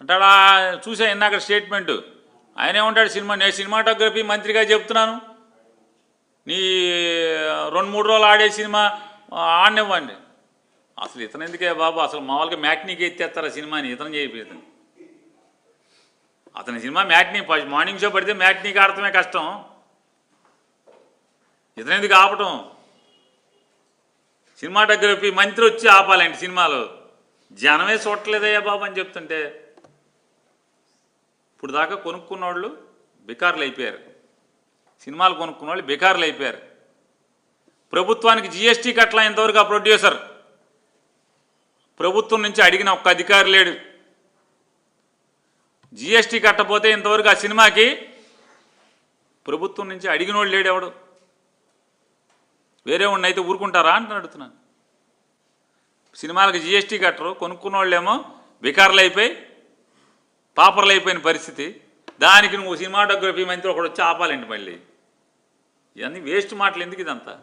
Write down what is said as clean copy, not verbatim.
అంటాడా? చూసా ఇందాక స్టేట్మెంట్. ఆయన ఏమంటాడు? నేను సినిమాటోగ్రఫీ మంత్రిగా చెప్తున్నాను, నీ 2-3 రోజులు ఆడే సినిమా ఆడనివ్వండి. అసలు ఇతను ఎందుకే బాబు? అసలు మామూలుగా మ్యాట్నీకి ఎత్తేస్తారా సినిమాని? ఇతను చేయిపోతుంది. అతని సినిమా మ్యాట్నీ మార్నింగ్ షో పడితే మ్యాట్నీకి ఆడటమే కష్టం, ఇతను ఎందుకు ఆపటం? సినిమాటోగ్రఫీ మంత్రి వచ్చి ఆపాలండి సినిమాలు. జనమే చూడట్లేదయ్యా బాబు అని చెప్తుంటే ఇప్పుడు దాకా కొనుక్కున్న వాళ్ళు బికార్లు అయిపోయారు, సినిమాలు కొనుక్కున్న వాళ్ళు బికార్లు అయిపోయారు. ప్రభుత్వానికి జిఎస్టీ కట్టలా ఇంతవరకు ఆ ప్రొడ్యూసర్. ప్రభుత్వం నుంచి అడిగిన ఒక్క అధికారి లేడు. జిఎస్టీ కట్టపోతే ఇంతవరకు ఆ సినిమాకి ప్రభుత్వం నుంచి అడిగిన వాళ్ళు లేడు ఎవడు. వేరే వాడిని అయితే ఊరుకుంటారా అని అడుగుతున్నాను. సినిమాలకు జిఎస్టీ కట్టరు, కొనుక్కున్న వాళ్ళేమో బికార్లు అయిపోయి పాపర్లు అయిపోయిన పరిస్థితి. దానికి నువ్వు సినిమాటోగ్రఫీ మంత్రి ఒకడు వచ్చి ఆపాలండి. మళ్ళీ ఇవన్నీ వేస్ట్ మాటలు ఎందుకు ఇదంతా?